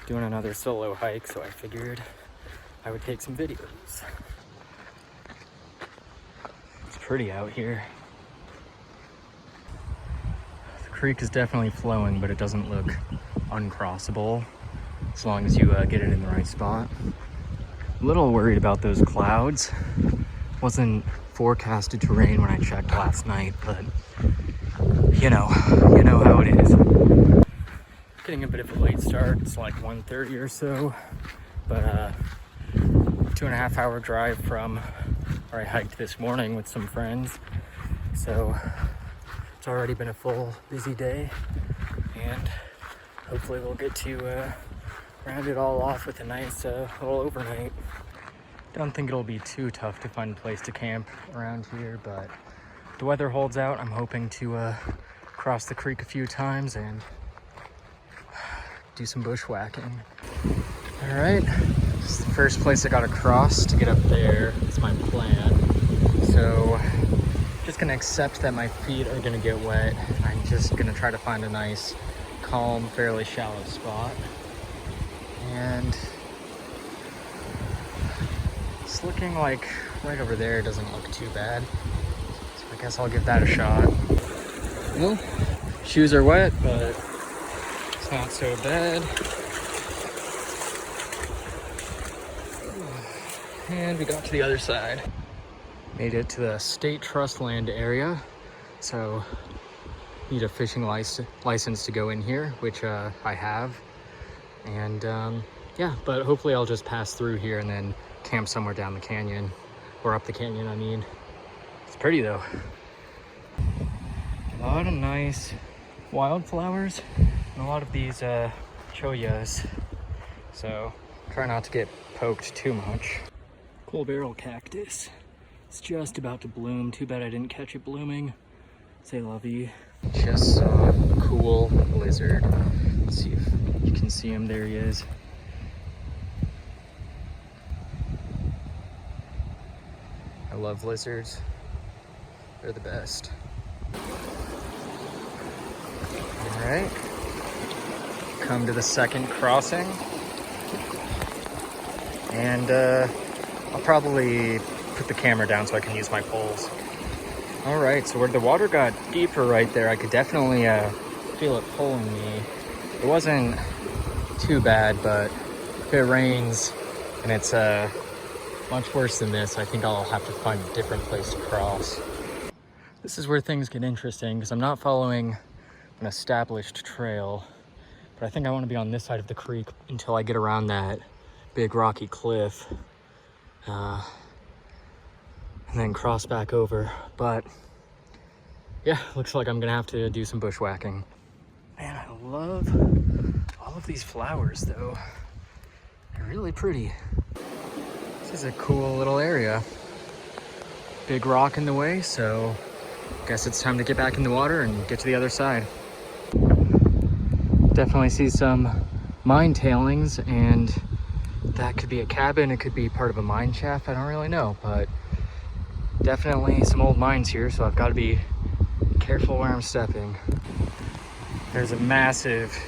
doing another solo hike, so I figured I would take some videos. It's pretty out here. The creek is definitely flowing, but it doesn't look uncrossable as long as you get it in the right spot. A little worried about those clouds. Wasn't forecasted to rain when I checked last night, but you know how it is. Getting a bit of a late start. It's like 1:30 or so, but 2.5 hour drive from where I hiked this morning with some friends. So it's already been a full busy day, and hopefully we'll get to round it all off with a nice little overnight. Don't think it'll be too tough to find a place to camp around here, but if the weather holds out, I'm hoping to cross the creek a few times and do some bushwhacking. All right, this is the first place I gotta cross to get up there. That's my plan. So just gonna accept that my feet are gonna get wet. I'm just gonna try to find a nice, calm, fairly shallow spot. And it's looking like right over there doesn't look too bad. So I guess I'll give that a shot. Well, shoes are wet, but it's not so bad. And we got to the other side. Made it to the state trust land area. So need a fishing license to go in here, which I have. And yeah, but hopefully I'll just pass through here and then camp somewhere down the canyon, or up the canyon, I mean. It's pretty though. A lot of nice wildflowers and a lot of these choyas. So try not to get poked too much. Cool barrel cactus. It's just about to bloom. Too bad I didn't catch it blooming. C'est la vie. Just saw a cool lizard. Let's see if you can see him. There he is. I love lizards. They're the best. All right. Come to the second crossing. And I'll probably put the camera down so I can use my poles. All right, so where the water got deeper right there, I could definitely feel it pulling me. It wasn't too bad, but if it rains and it's much worse than this, I think I'll have to find a different place to cross. This is where things get interesting because I'm not following an established trail, but I think I want to be on this side of the creek until I get around that big rocky cliff and then cross back over. But yeah, looks like I'm gonna have to do some bushwhacking. Man, I love all of these flowers though. They're really pretty. This is a cool little area. Big rock in the way, so I guess it's time to get back in the water and get to the other side. Definitely see some mine tailings, and that could be a cabin, it could be part of a mine shaft, I don't really know, but definitely some old mines here, so I've got to be careful where I'm stepping. There's a massive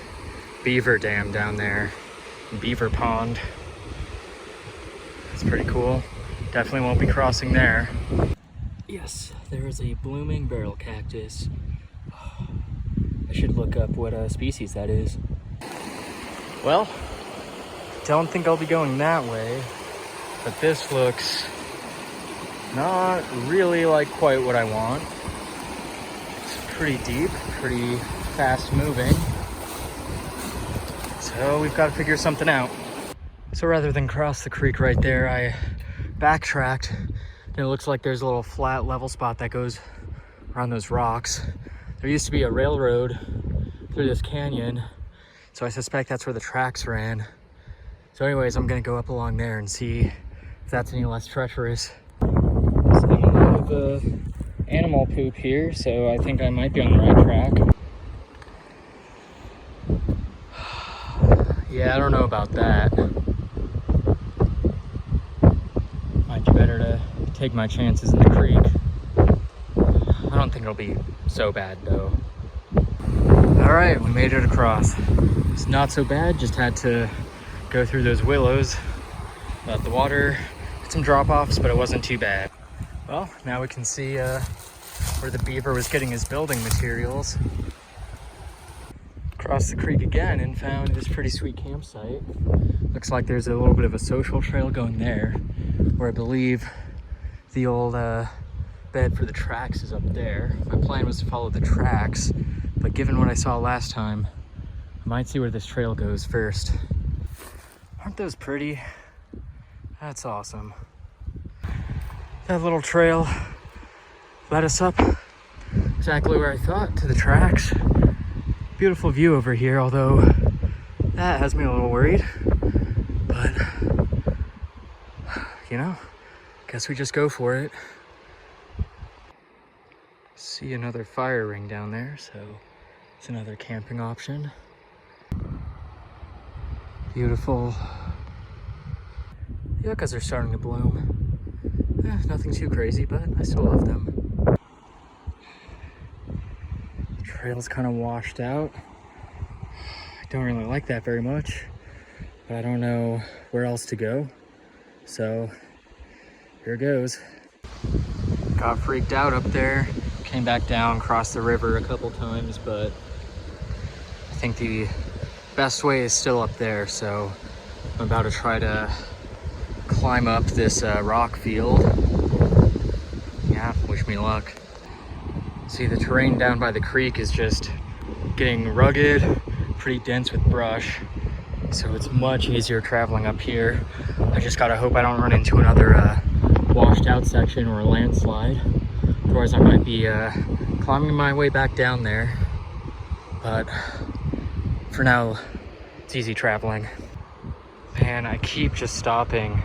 beaver dam down there, beaver pond. It's pretty cool. Definitely won't be crossing there. Yes, there is a blooming barrel cactus. I should look up what species that is. Well, don't think I'll be going that way, but this looks not really like quite what I want. It's pretty deep, pretty fast moving. So we've got to figure something out. So rather than cross the creek right there, I backtracked, and it looks like there's a little flat level spot that goes around those rocks. There used to be a railroad through this canyon, so I suspect that's where the tracks ran. So anyways, I'm gonna go up along there and see if that's any less treacherous. Seeing a lot of animal poop here, so I think I might be on the right track. Yeah, I don't know about that. Might be better to take my chances in the creek. I don't think it'll be so bad though. All right, we made it across. It's not so bad, just had to go through those willows. But the water had some drop-offs, but it wasn't too bad. Well, now we can see where the beaver was getting his building materials. Crossed the creek again and found this pretty sweet campsite. Looks like there's a little bit of a social trail going there, where I believe the old bed for the tracks is up there. My plan was to follow the tracks, but given what I saw last time, I might see where this trail goes first. Aren't those pretty? That's awesome. That little trail led us up exactly where I thought, to the tracks. Beautiful view over here, although that has me a little worried. But, you know, guess we just go for it. See another fire ring down there, so it's another camping option. Beautiful. The yuccas are starting to bloom. Nothing too crazy, but I still love them. The trail's kind of washed out. I don't really like that very much, but I don't know where else to go. So here goes. Got freaked out up there. Came back down, crossed the river a couple times, but I think the best way is still up there. So I'm about to try to climb up this rock field. Yeah, wish me luck. See, the terrain down by the creek is just getting rugged, pretty dense with brush. So it's much easier traveling up here. I just gotta hope I don't run into another washed out section or a landslide. Otherwise I might be climbing my way back down there. But for now, it's easy traveling. Man, I keep just stopping,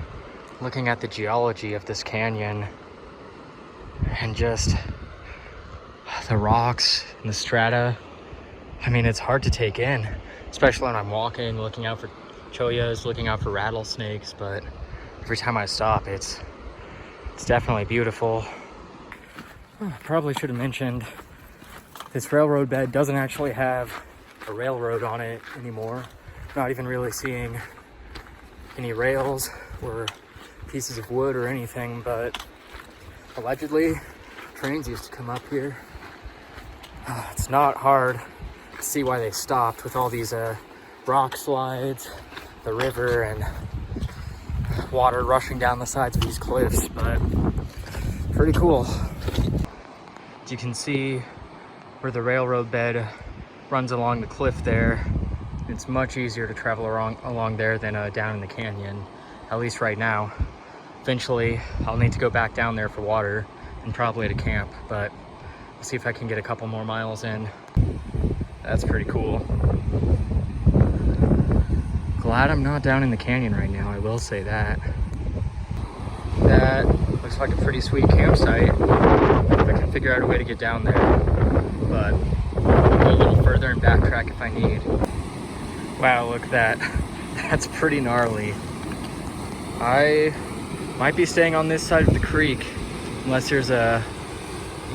looking at the geology of this canyon and just the rocks and the strata. I mean, it's hard to take in, especially when I'm walking, looking out for chollas, looking out for rattlesnakes, but every time I stop, it's definitely beautiful. Probably should have mentioned, this railroad bed doesn't actually have a railroad on it anymore. Not even really seeing any rails or pieces of wood or anything, but allegedly trains used to come up here. It's not hard to see why they stopped with all these rock slides, the river, and water rushing down the sides of these cliffs, but pretty cool. As you can see where the railroad bed runs along the cliff there, it's much easier to travel along there than down in the canyon, at least right now. Eventually, I'll need to go back down there for water and probably to camp, but I'll see if I can get a couple more miles in. That's pretty cool. Glad I'm not down in the canyon right now, I will say that. That looks like a pretty sweet campsite if I can figure out a way to get down there, but I'll go a little further and backtrack if I need. Wow, look at that. That's pretty gnarly. I might be staying on this side of the creek unless there's a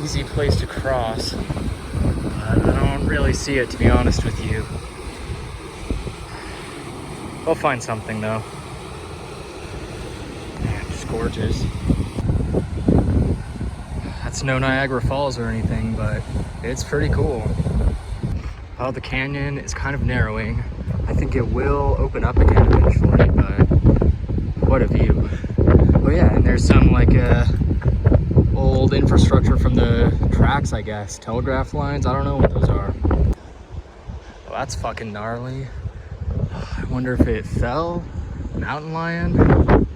easy place to cross. But I don't really see it, to be honest with you. We'll find something though. Man, just gorgeous. That's no Niagara Falls or anything, but it's pretty cool. Well, the canyon is kind of narrowing. I think it will open up again eventually, but what a view. Oh yeah, and there's some like old infrastructure from the tracks, I guess. Telegraph lines, I don't know what those are. Well, that's fucking gnarly. I wonder if it fell. Mountain lion?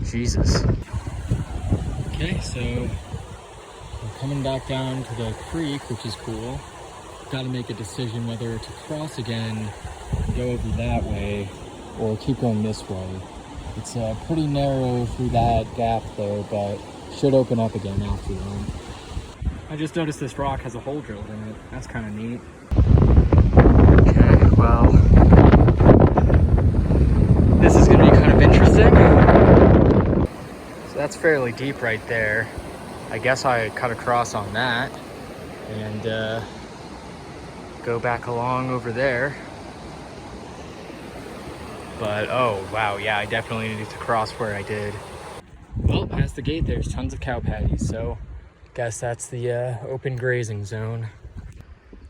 Jesus. Okay, so we're coming back down to the creek, which is cool. Got to make a decision whether to cross again and go over that way or keep going this way. It's pretty narrow through that gap there, but should open up again after that. I just noticed this rock has a hole drilled in it. That's kind of neat. Okay, well, this is going to be kind of interesting. So that's fairly deep right there. I guess I cut across on that, and go back along over there. But oh wow, yeah, I definitely needed to cross where I did. Well, past the gate there's tons of cow patties, so guess that's the open grazing zone.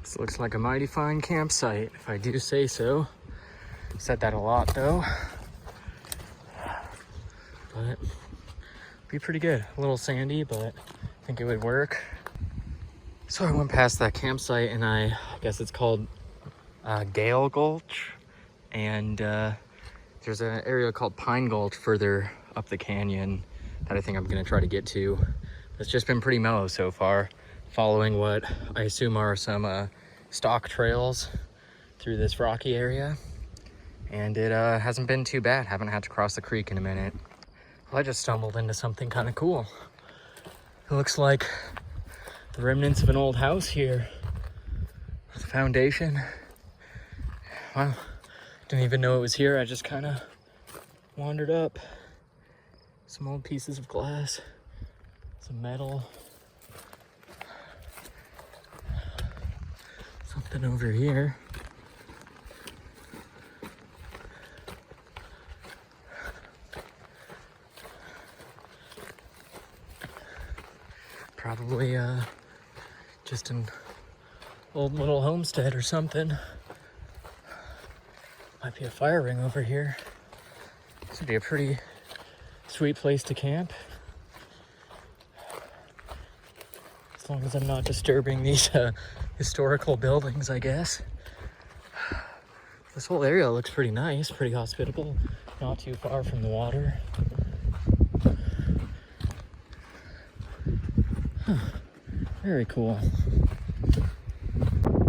This looks like a mighty fine campsite, if I do say so. Said that a lot though. But be pretty good. A little sandy, but I think it would work. So I went past that campsite and I guess it's called Gale Gulch. And there's an area called Pine Gulch further up the canyon that I think I'm gonna try to get to. It's just been pretty mellow so far, following what I assume are some stock trails through this rocky area. And it hasn't been too bad. Haven't had to cross the creek in a minute. Well, I just stumbled into something kind of cool. It looks like the remnants of an old house here. The foundation. Wow, didn't even know it was here. I just kind of wandered up. Some old pieces of glass, some metal. Something over here. Probably just an old little homestead or something. Might be a fire ring over here. This would be a pretty sweet place to camp. As long as I'm not disturbing these historical buildings, I guess. This whole area looks pretty nice, pretty hospitable. Not too far from the water. Huh. Very cool.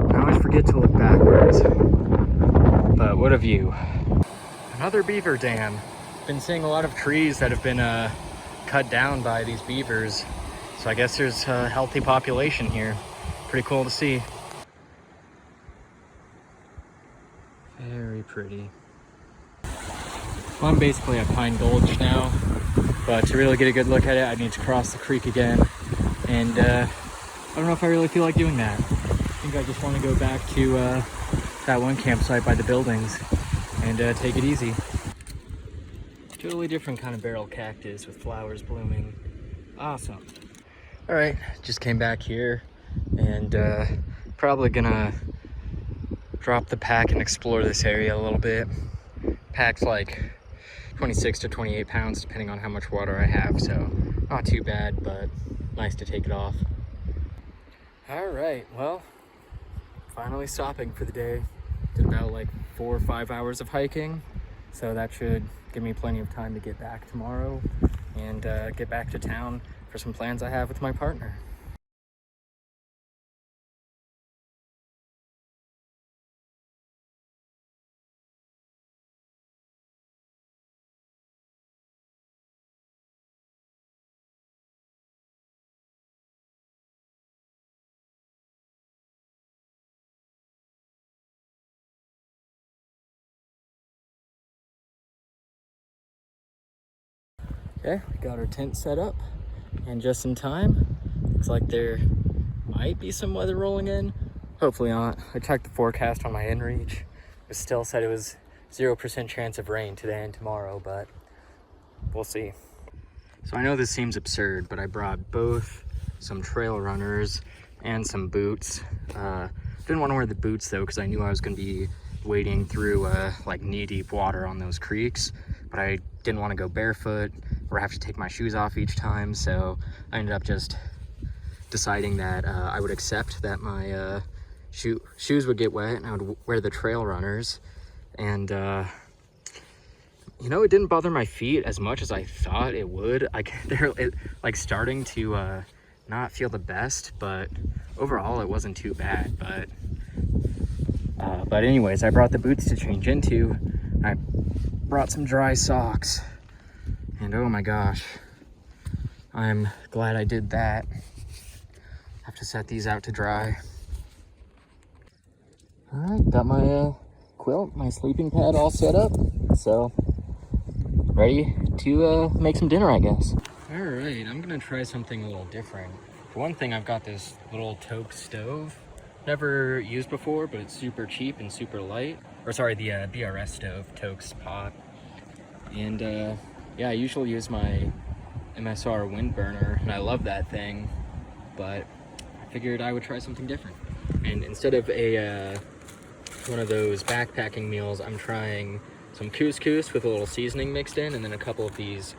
I always forget to look backwards. But what a view. Another beaver dam. Been seeing a lot of trees that have been cut down by these beavers. So I guess there's a healthy population here. Pretty cool to see. Very pretty. Well, I'm basically at Pine Gulch now, but to really get a good look at it, I need to cross the creek again. And I don't know if I really feel like doing that. I think I just want to go back to that one campsite by the buildings and take it easy. Totally different kind of barrel cactus with flowers blooming. Awesome. All right, just came back here and probably gonna drop the pack and explore this area a little bit. Pack's like 26 to 28 pounds depending on how much water I have, so not too bad, but nice to take it off. All right, well, finally stopping for the day. Did about like 4 or 5 hours of hiking, so that should give me plenty of time to get back tomorrow and get back to town for some plans I have with my partner. Okay, we got our tent set up, and just in time. Looks like there might be some weather rolling in. Hopefully not. I checked the forecast on my inReach. It still said it was 0% chance of rain today and tomorrow, but we'll see. So I know this seems absurd, but I brought both some trail runners and some boots. Didn't want to wear the boots though, because I knew I was going to be wading through like knee-deep water on those creeks, but I didn't want to go barefoot or have to take my shoes off each time, so I ended up just deciding that I would accept that my shoes would get wet and I would wear the trail runners. And you know, it didn't bother my feet as much as I thought it would. They're like starting to not feel the best, but overall it wasn't too bad. But anyways, I brought the boots to change into. I brought some dry socks, and oh my gosh, I'm glad I did that. Have to set these out to dry. All right, got my quilt, my sleeping pad all set up, so ready to make some dinner, I guess. All right, I'm gonna try something a little different. For one thing, I've got this little Toke stove Never used before, but it's super cheap and super light. Or sorry, the BRS stove, Toke's pot. And yeah, I usually use my MSR wind burner, and I love that thing, but I figured I would try something different. And instead of a one of those backpacking meals, I'm trying some couscous with a little seasoning mixed in, and then a couple of these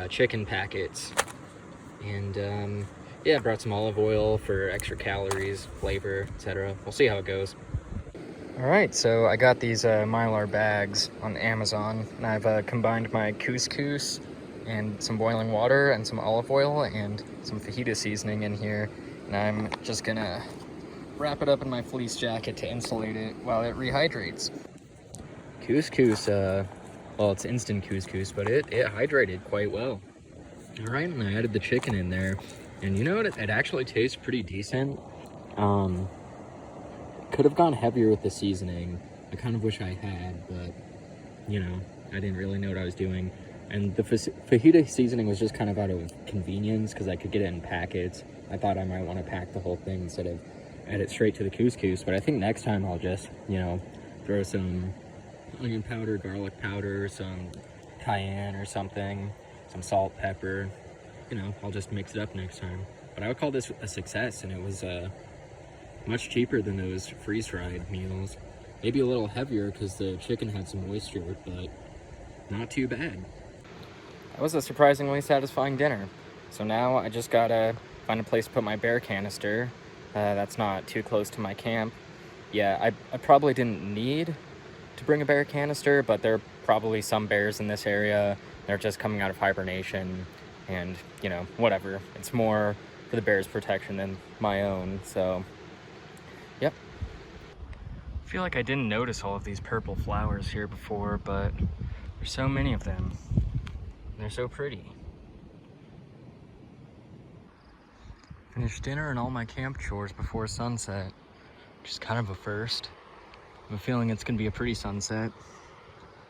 chicken packets. And yeah, I brought some olive oil for extra calories, flavor, etc. We'll see how it goes. All right, so I got these Mylar bags on Amazon, and I've combined my couscous and some boiling water and some olive oil and some fajita seasoning in here, and I'm just gonna wrap it up in my fleece jacket to insulate it while it rehydrates. Couscous, well, it's instant couscous, but it hydrated quite well. All right, and I added the chicken in there, and you know what? It actually tastes pretty decent. Could have gone heavier with the seasoning. I kind of wish I had, but you know, I didn't really know what I was doing. And the fajita seasoning was just kind of out of convenience because I could get it in packets. I thought I might want to pack the whole thing instead of add it straight to the couscous, but I think next time I'll just, you know, throw some onion powder, garlic powder, some cayenne or something, some salt, pepper. You know, I'll just mix it up next time. But I would call this a success, and it was much cheaper than those freeze-fried meals. Maybe a little heavier because the chicken had some moisture, but not too bad. That was a surprisingly satisfying dinner. So now I just gotta find a place to put my bear canister that's not too close to my camp. Yeah, I probably didn't need to bring a bear canister, but there are probably some bears in this area. They're just coming out of hibernation, and you know, whatever. It's more for the bears' protection than my own, so yep. I feel like I didn't notice all of these purple flowers here before, but there's so many of them. They're so pretty. Finished dinner and all my camp chores before sunset, which is kind of a first. I have a feeling it's gonna be a pretty sunset.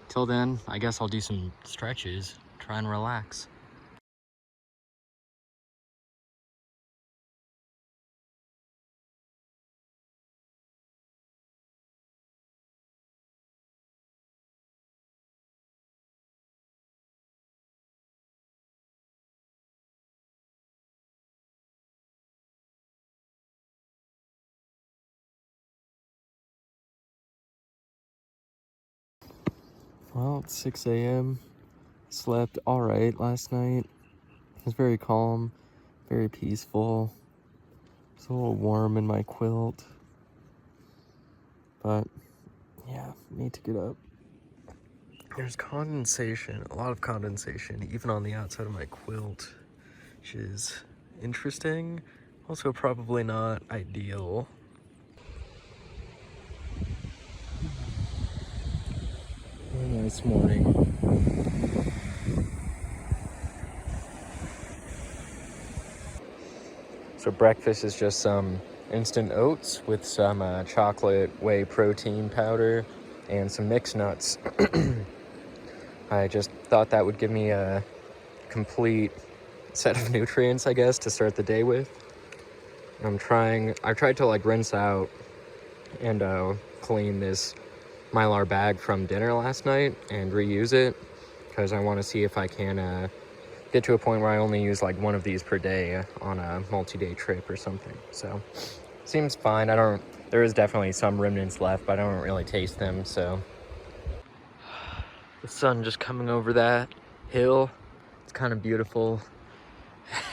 Till then, I guess I'll do some stretches, try and relax. Well, it's 6 a.m. Slept all right last night. It was very calm, very peaceful. It's a little warm in my quilt, but yeah, need to get up. There's condensation, a lot of condensation, even on the outside of my quilt, which is interesting, also probably not ideal. Nice morning. So breakfast is just some instant oats with some chocolate whey protein powder and some mixed nuts. I just thought that would give me a complete set of nutrients, I guess, to start the day with. I tried to like rinse out and clean this Mylar bag from dinner last night and reuse it because I want to see if I can get to a point where I only use like one of these per day on a multi-day trip or something. So seems fine. There is definitely some remnants left, but I don't really taste them. So the sun just coming over that hill, it's kind of beautiful.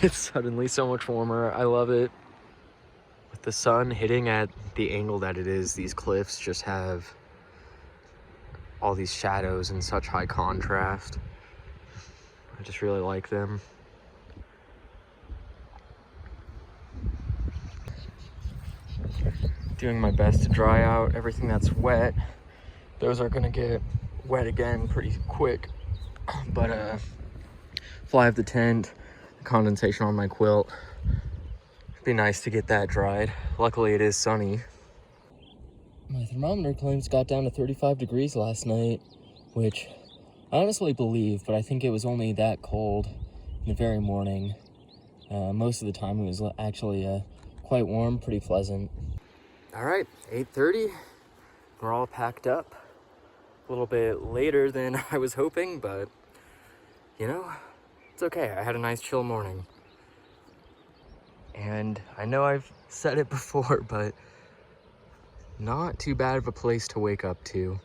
It's suddenly so much warmer. I love it. With the sun hitting at the angle that it is, these cliffs just have all these shadows in such high contrast. I just really like them. Doing my best to dry out everything that's wet. Those are gonna get wet again pretty quick. But fly of the tent, condensation on my quilt. It'd be nice to get that dried. Luckily it is sunny. My thermometer claims got down to 35 degrees last night, which I honestly believe, but I think it was only that cold in the very morning. Most of the time it was actually quite warm, pretty pleasant. All right, 8:30. We're all packed up. A little bit later than I was hoping, but you know, it's okay. I had a nice chill morning. And I know I've said it before, but not too bad of a place to wake up to.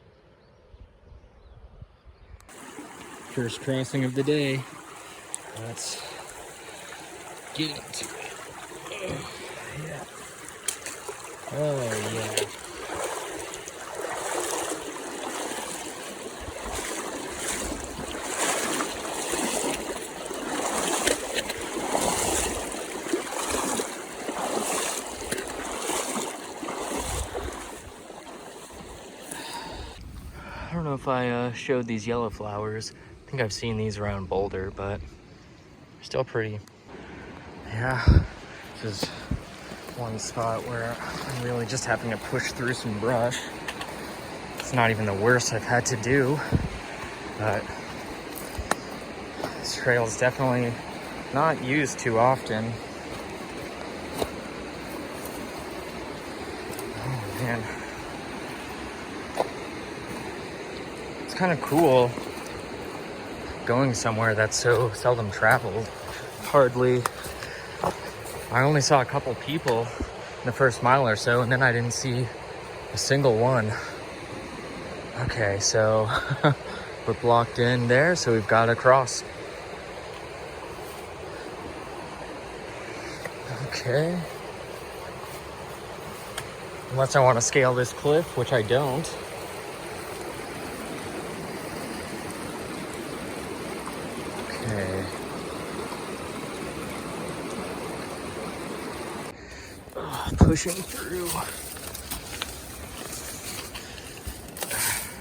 First crossing of the day. Let's get into it. Oh, yeah. Oh, yeah. I don't know if I showed these yellow flowers. I think I've seen these around Boulder, but they're still pretty. Yeah, this is one spot where I'm really just having to push through some brush. It's not even the worst I've had to do, but this trail is definitely not used too often. Oh man. It's kind of cool going somewhere that's so seldom traveled. I only saw a couple people in the first mile or so, and then I didn't see a single one. Okay, so we're blocked in there, so we've got to cross. Okay. Unless I want to scale this cliff, which I don't. Okay. Oh, pushing through.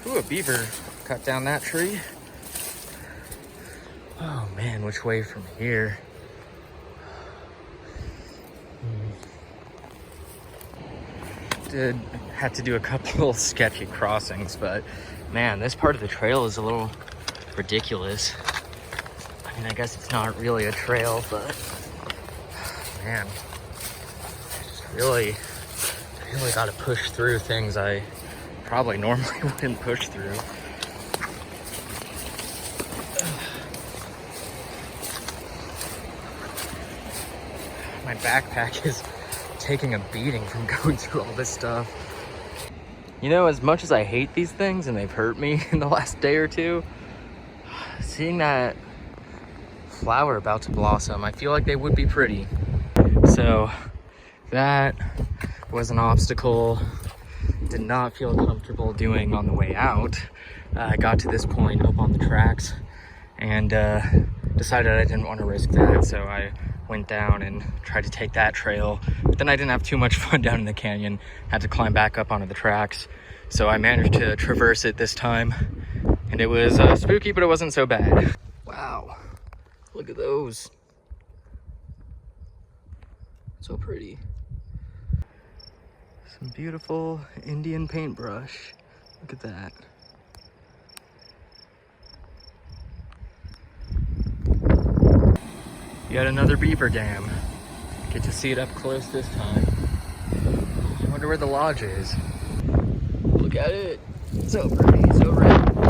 Ooh, a beaver cut down that tree. Oh man, which way from here? Had to do a couple sketchy crossings, but man, this part of the trail is a little ridiculous. I mean, I guess it's not really a trail, but man, I just really got to push through things I probably normally wouldn't push through. My backpack is taking a beating from going through all this stuff. You know, as much as I hate these things and they've hurt me in the last day or two, seeing that flower about to blossom, I feel like they would be pretty. So that was an obstacle. Did not feel comfortable doing on the way out. I got to this point up on the tracks and decided I didn't want to risk that, so I went down and tried to take that trail. But then I didn't have too much fun down in the canyon. Had to climb back up onto the tracks. So I managed to traverse it this time. And it was spooky, but it wasn't so bad. Wow, look at those. So pretty. Some beautiful Indian paintbrush. Look at that. Yet another beaver dam. Get to see it up close this time. I wonder where the lodge is. Look at it. So pretty, so red.